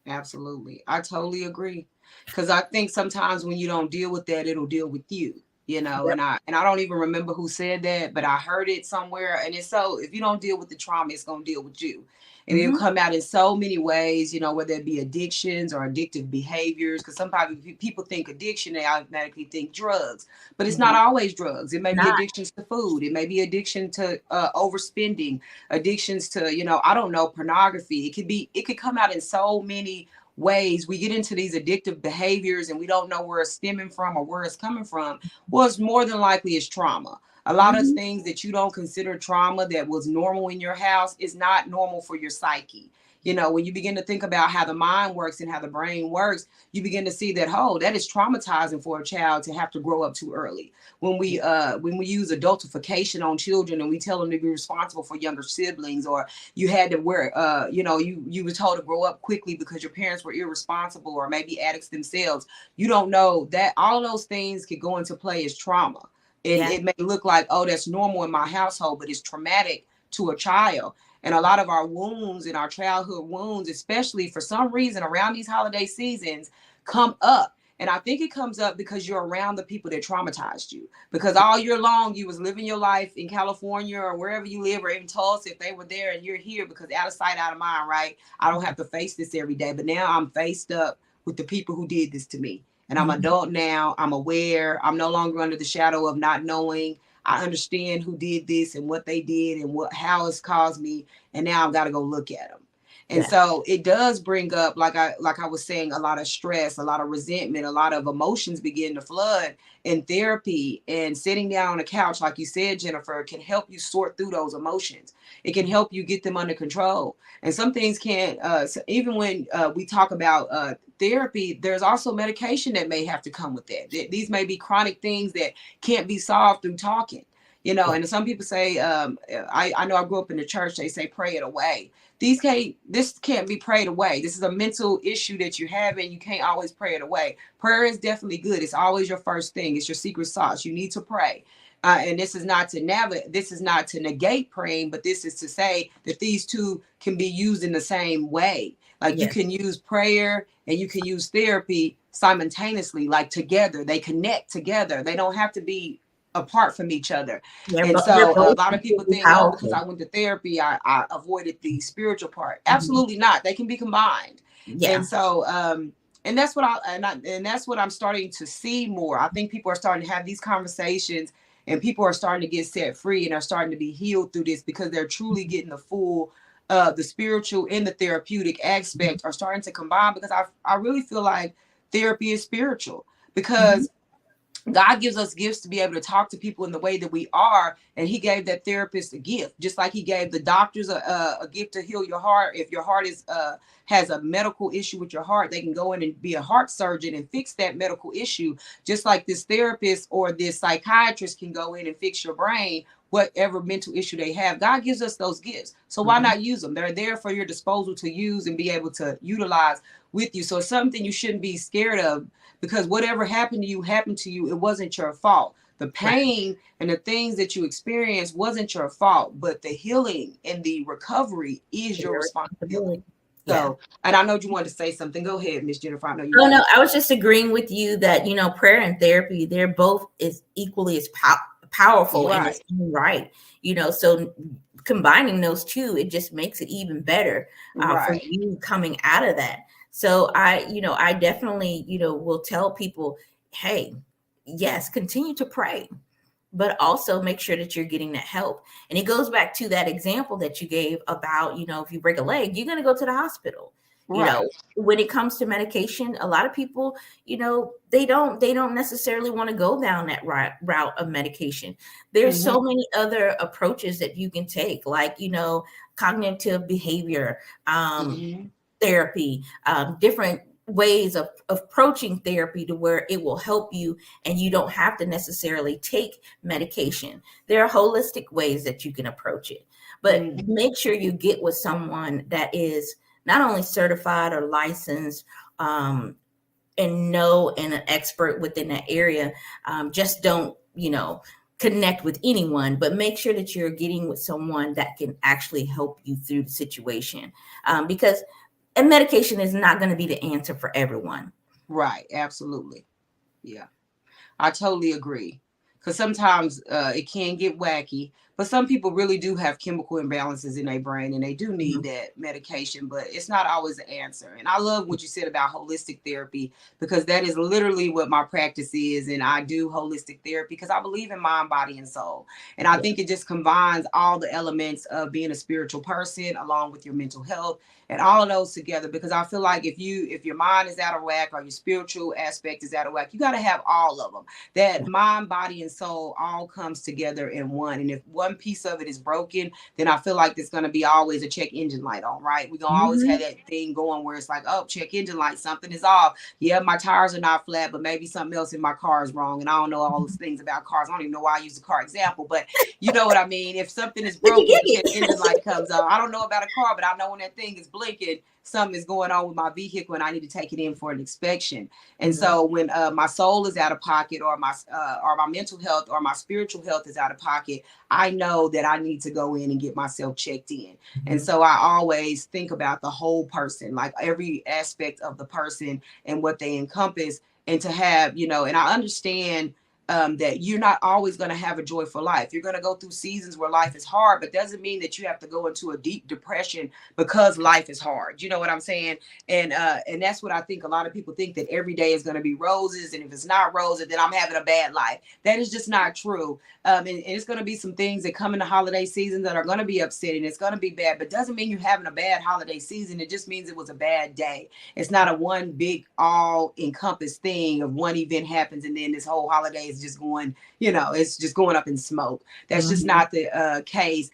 Absolutely. I totally agree. Cause I think sometimes when you don't deal with that, it'll deal with you, you know, Yep. and I don't even remember who said that, but I heard it somewhere. And it's so if you don't deal with the trauma, it's gonna deal with you. And it'll Hmm. come out in so many ways, you know, whether it be addictions or addictive behaviors. Because sometimes people think addiction, they automatically think drugs, but it's not No, always drugs. It may be not. addictions to food. It may be addiction to overspending, addictions to, you know, I don't know, pornography. It could come out in so many ways. We get into these addictive behaviors and we don't know where it's stemming from or where it's coming from. Well, it's more than likely it's trauma. A lot of Hmm. things that you don't consider trauma that was normal in your house is not normal for your psyche. You know, when you begin to think about how the mind works and how the brain works, you begin to see that, oh, that is traumatizing for a child to have to grow up too early. When we use adultification on children and we tell them to be responsible for younger siblings, or you had to wear you know, you were told to grow up quickly because your parents were irresponsible or maybe addicts themselves. You don't know that all of those things could go into play as trauma. And Yeah. it may look like, oh, that's normal in my household, but it's traumatic to a child. And a lot of our wounds and our childhood wounds, especially for some reason around these holiday seasons, come up. And I think it comes up because you're around the people that traumatized you. Because all year long you was living your life in California or wherever you live, or even Tulsa if they were there, and you're here because out of sight, out of mind, right? I don't have to face this every day. But now I'm faced up with the people who did this to me. And I'm Mhm. adult now. I'm aware. I'm no longer under the shadow of not knowing. I understand who did this and what they did and what how it's caused me. And now I've got to go look at them. And Yeah. so it does bring up, like I was saying, a lot of stress, a lot of resentment, a lot of emotions begin to flood. In therapy and sitting down on a couch, like you said, Jennifer, can help you sort through those emotions. It can help you get them under control. And some things can't. So even when we talk about therapy, there's also medication that may have to come with that. These may be chronic things that can't be solved through talking. You know, Yeah. and some people say, I know I grew up in the church. They say pray it away. This can't be prayed away. This is a mental issue that you have, and you can't always pray it away. Prayer is definitely good. It's always your first thing. It's your secret sauce. You need to pray. And this is not to negate praying, but this is to say that these two can be used in the same way. Like you Yes. can use prayer and you can use therapy simultaneously, like together. They connect together. They don't have to be apart from each other. And They're so a both lot of people equally think, oh, because powerful. I went to therapy, I avoided the spiritual part. Mhm. Absolutely not. They can be combined. And Yeah. so and that's what and that's what I'm starting to see more. I think people are starting to have these conversations, and people are starting to get set free and are starting to be healed through this because they're truly getting the full the spiritual and the therapeutic aspect are starting to combine, because I really feel like therapy is spiritual, Mhm. because God gives us gifts to be able to talk to people in the way that we are. And he gave that therapist a gift, just like he gave the doctors a gift to heal your heart. If your heart is has a medical issue with your heart, they can go in and be a heart surgeon and fix that medical issue. Just like this therapist or this psychiatrist can go in and fix your brain, whatever mental issue they have. God gives us those gifts. So why Mhm. not use them? They're there for your disposal to use and be able to utilize with you. So it's something you shouldn't be scared of, because whatever happened to you, it wasn't your fault. The Right. pain and the things that you experienced wasn't your fault, but the healing and the recovery is your Your responsibility. responsibility. Yeah. So, and I know you wanted to say something. Go ahead, Miss Jennifer. I know you Oh no, did. I was just agreeing with you that prayer and therapy, they're both as equally as powerful in its Right. own right. So combining those two, it just makes it even better for Right. you coming out of that. So I definitely will tell people, hey, yes, continue to pray, but also make sure that you're getting that help. And it goes back to that example that you gave about, if you break a leg, you're going to go to the hospital. You Right. know, when it comes to medication, a lot of people, they don't necessarily want to go down that route of medication. There's Mm-hmm. so many other approaches that you can take, like, cognitive behavior, Mm-hmm. therapy, different ways of approaching therapy to where it will help you and you don't have to necessarily take medication. There are holistic ways that you can approach it, but make sure you get with someone that is not only certified or licensed, and an expert within that area. Just don't, connect with anyone, but make sure that you're getting with someone that can actually help you through the situation. Because and medication is not going to be the answer for everyone. Right. Absolutely. Yeah. I totally agree. Because sometimes it can get wacky, but some people really do have chemical imbalances in their brain and they do need Mhm. that medication, but it's not always the answer. And I love what you said about holistic therapy because that is literally what my practice is. And I do holistic therapy because I believe in mind, body, and soul. And I Yeah. think it just combines all the elements of being a spiritual person along with your mental health and all of those together, because I feel like if your mind is out of whack or your spiritual aspect is out of whack, you got to have all of them. That mind, body, and soul all comes together in one. And if one piece of it is broken, then I feel like there's going to be always a check engine light on, right? We're going to always have Mhm. that thing going where it's like, oh, check engine light, something is off. Yeah, my tires are not flat, but maybe something else in my car is wrong. And I don't know all those things about cars. I don't even know why I use the car example, but you know what I mean? If something is broken, the check engine light comes on. I don't know about a car, but I know when that thing is blinking, something is going on with my vehicle and I need to take it in for an inspection. And Mhm. so when my soul is out of pocket or my mental health or my spiritual health is out of pocket, I know that I need to go in and get myself checked in. And Mhm. so I always think about the whole person, like every aspect of the person and what they encompass. And to have, and I understand that you're not always going to have a joyful life. You're going to go through seasons where life is hard, but doesn't mean that you have to go into a deep depression because life is hard. You know what I'm saying? And that's what I think. A lot of people think that every day is going to be roses, and if it's not roses, then I'm having a bad life. That is just not true. And it's going to be some things that come in the holiday season that are going to be upsetting. It's going to be bad, but doesn't mean you're having a bad holiday season. It just means it was a bad day. It's not a one big all encompassed thing of one event happens and then this whole holiday is just going, it's just going up in smoke. That's just Mhm. not the case.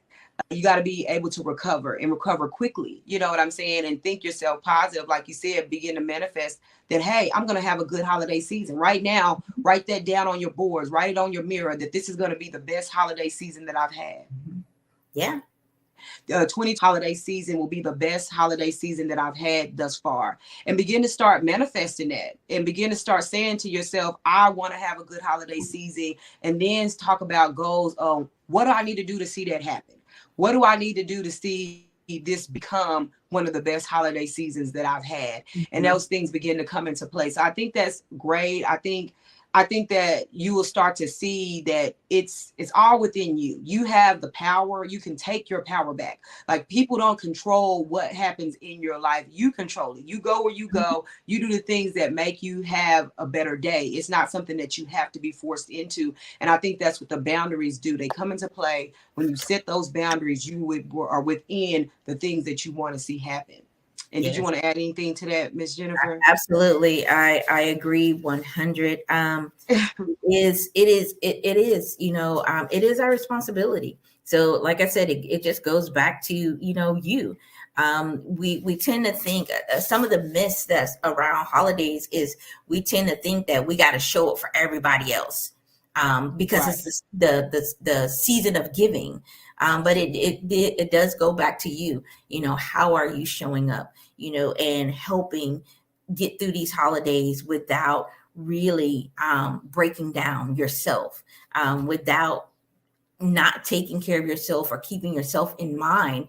You got to be able to recover and recover quickly. You know what I'm saying? And think yourself positive. Like you said, begin to manifest that, hey, I'm going to have a good holiday season. Right now, write that down on your boards, write it on your mirror that this is going to be the best holiday season that I've had. Mhm. Yeah. 20 holiday season will be the best holiday season that I've had thus far. And begin to start manifesting that and begin to start saying to yourself, I want to have a good holiday season. And then talk about goals on what do I need to do to see that happen? What do I need to do to see this become one of the best holiday seasons that I've had? And those Mhm. things begin to come into place. I think that's great. I think that you will start to see that it's all within you. You have the power. You can take your power back. Like people don't control what happens in your life. You control it. You go where you go. You do the things that make you have a better day. It's not something that you have to be forced into. And I think that's what the boundaries do. They come into play when you set those boundaries. Are within the things that you want to see happen. And did you Yes. want to add anything to that, Miss Jennifer? Absolutely. I agree 100. It is, it is our responsibility. So like I said, it just goes back to, you. We tend to think some of the myths that's around holidays is we tend to think that we got to show up for everybody else. Because Right. it's the season of giving. But it does go back to you. How are you showing up? And helping get through these holidays without really breaking down yourself, without not taking care of yourself or keeping yourself in mind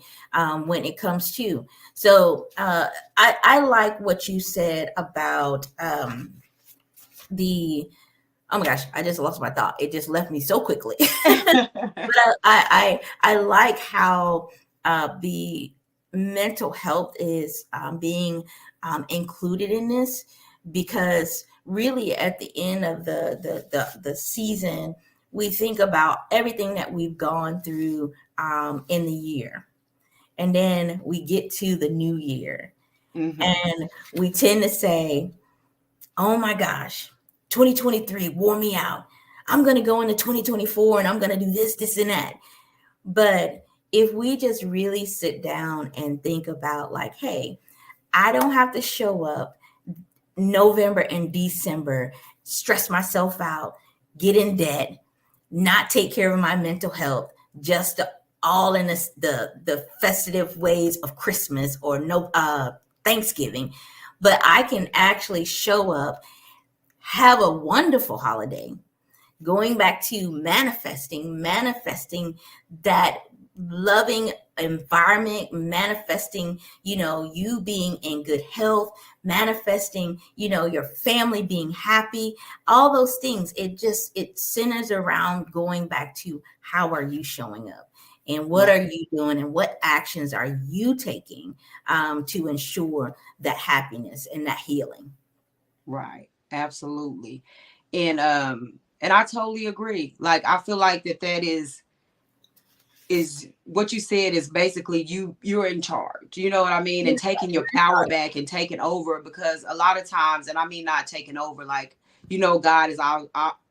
when it comes to. So I like what you said about the. Oh my gosh, I just lost my thought. It just left me so quickly. But I like how the mental health is being included in this, because really at the end of the season, we think about everything that we've gone through in the year, and then we get to the new year, Mm-hmm. and we tend to say, oh my gosh, 2023 wore me out. I'm going to go into 2024 and I'm going to do this, this, and that. But if we just really sit down and think about, like, hey, I don't have to show up November and December, stress myself out, get in debt, not take care of my mental health, just all in the festive ways of Christmas or no Thanksgiving. But I can actually show up, have a wonderful holiday, going back to manifesting that loving environment, manifesting, you being in good health, manifesting, your family being happy, all those things. It centers around going back to how are you showing up and what are you doing and what actions are you taking to ensure that happiness and that healing. Right. Absolutely. And I totally agree. Like I feel like that is what you said is basically you're in charge. You know what I mean? And taking your power back and taking over, because a lot of times, and I mean not taking over, like, God is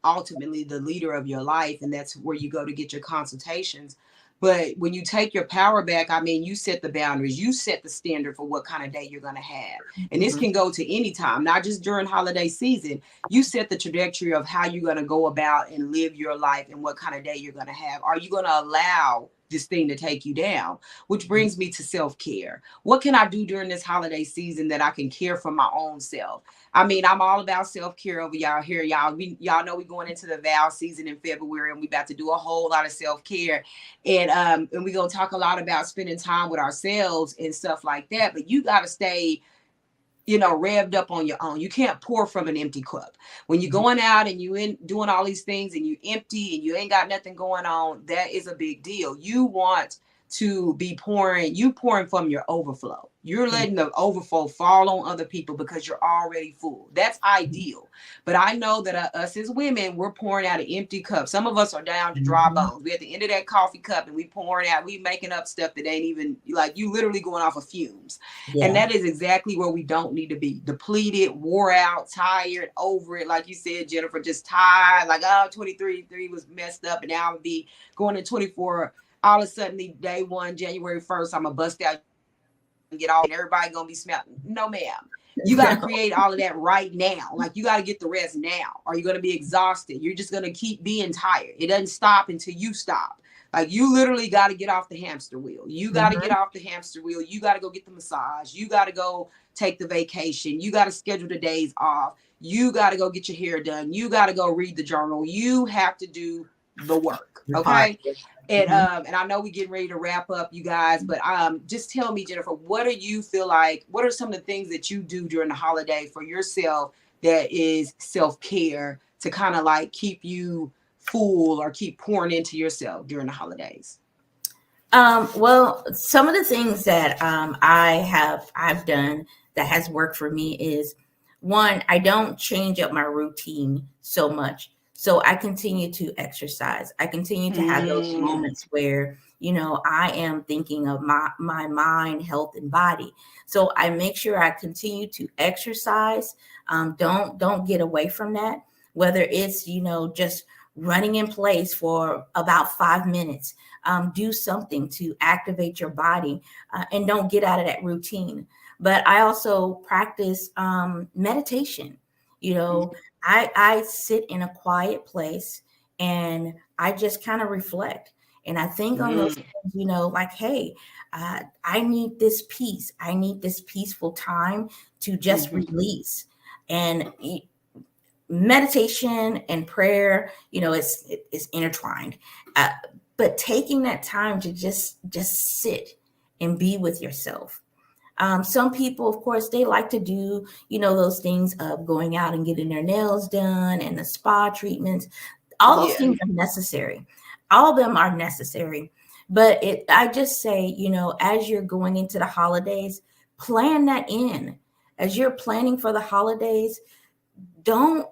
ultimately the leader of your life, and that's where you go to get your consultations. But when you take your power back, I mean, you set the boundaries, you set the standard for what kind of day you're going to have. And this can go to any time, not just during holiday season. You set the trajectory of how you're going to go about and live your life and what kind of day you're going to have. Are you going to allow this thing to take you down? Which brings me to self-care. What can I do during this holiday season that I can care for my own self? I mean, I'm all about self-care over y'all here. Y'all know we going into the vow season in February, and we about to do a whole lot of self-care. And we're gonna talk a lot about spending time with ourselves and stuff like that. But you gotta stay, revved up on your own. You can't pour from an empty cup. When you're going out and you in doing all these things and you empty and you ain't got nothing going on, that is a big deal. You want to be pouring from your overflow. You're letting the overflow fall on other people because you're already full. That's ideal. But I know that us as women, we're pouring out an empty cup. Some of us are down to dry bones. We're at the end of that coffee cup and we pouring out, we making up stuff that ain't even, like, you literally going off of fumes. Yeah. And that is exactly where we don't need to be. Depleted, wore out, tired, over it. Like you said, Jennifer, just tired. Like, 23 was messed up and now I'm be going to 24. All of a sudden, day one, January 1st, I'm going to bust out and get all, and everybody going to be smelling. No, ma'am. You got to create all of that right now. Like, you got to get the rest now. Or you're going to be exhausted. You're just going to keep being tired. It doesn't stop until you stop. Like, you literally got to get off the hamster wheel. You got to get off the hamster wheel. You got to go get the massage. You got to go take the vacation. You got to schedule the days off. You got to go get your hair done. You got to go read the journal. You have to do the work. Okay. And I know we're getting ready to wrap up, you guys, but just tell me, Jennifer, what do you feel like, what are some of the things that you do during the holiday for yourself that is self-care to kind of like keep you full or keep pouring into yourself during the holidays? Well, some of the things that I've done that has worked for me is, one, I don't change up my routine so much. So I continue to exercise. I continue to have those moments where, I am thinking of my mind, health, and body. So I make sure I continue to exercise. Don't get away from that. Whether it's, just running in place for about 5 minutes, do something to activate your body, and don't get out of that routine. But I also practice meditation. I sit in a quiet place and I just kind of reflect. And I think on those things, like, hey, I need this peace. I need this peaceful time to just release. And meditation and prayer, it's intertwined. But taking that time to just sit and be with yourself. Some people, of course, they like to do, those things of going out and getting their nails done and the spa treatments. All those things are necessary. All of them are necessary. But I just say, as you're going into the holidays, plan that in. As you're planning for the holidays, don't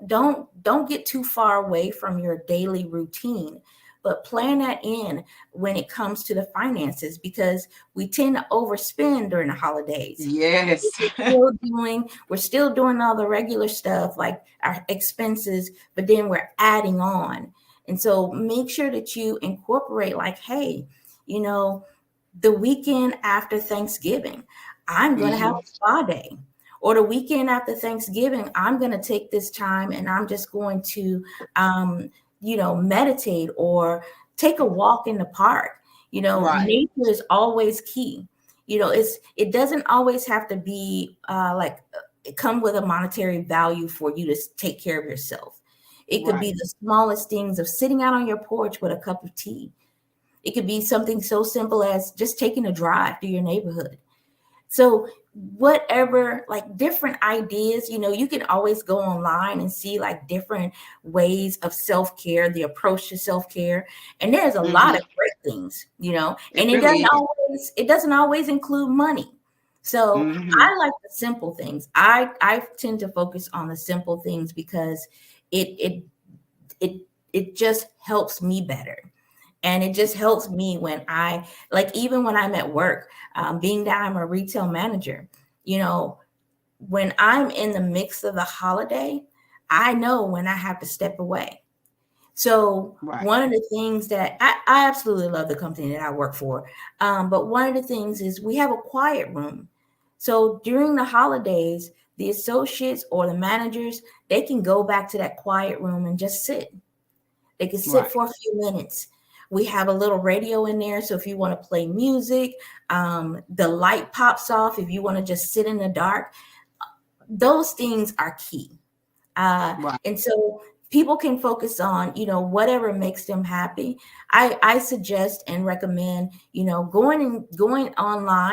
get too far away from your daily routine. But plan that in when it comes to the finances, because we tend to overspend during the holidays. Yes. We're still doing all the regular stuff like our expenses, but then we're adding on. And so make sure that you incorporate, like, hey, the weekend after Thanksgiving, I'm going to have a spa day. Or the weekend after Thanksgiving, I'm going to take this time and I'm just going to, meditate or take a walk in the park. Right. Nature is always key. It doesn't always have to be come with a monetary value for you to take care of yourself. It could be Right. the smallest things of sitting out on your porch with a cup of tea. It could be something so simple as just taking a drive through your neighborhood. So whatever, like different ideas, you can always go online and see like different ways of self-care, the approach to self-care. And there's a lot of Hmm. great things, It and really is. it doesn't always include money. So Hmm. I like the simple things. I tend to focus on the simple things because it it it just helps me better. And it just helps me when even when I'm at work, being that I'm a retail manager, you know, when I'm in the mix of the holiday, I know when I have to step away. So Right. one of the things that I absolutely love the company that I work for. But one of the things is we have a quiet room. So during the holidays, the associates or the managers, they can go back to that quiet room and just sit. They can sit Right. for a few minutes. We have a little radio in there. So if you want to play music, the light pops off. If you want to just sit in the dark, those things are key. Right. And so people can focus on, whatever makes them happy. I suggest and recommend, going online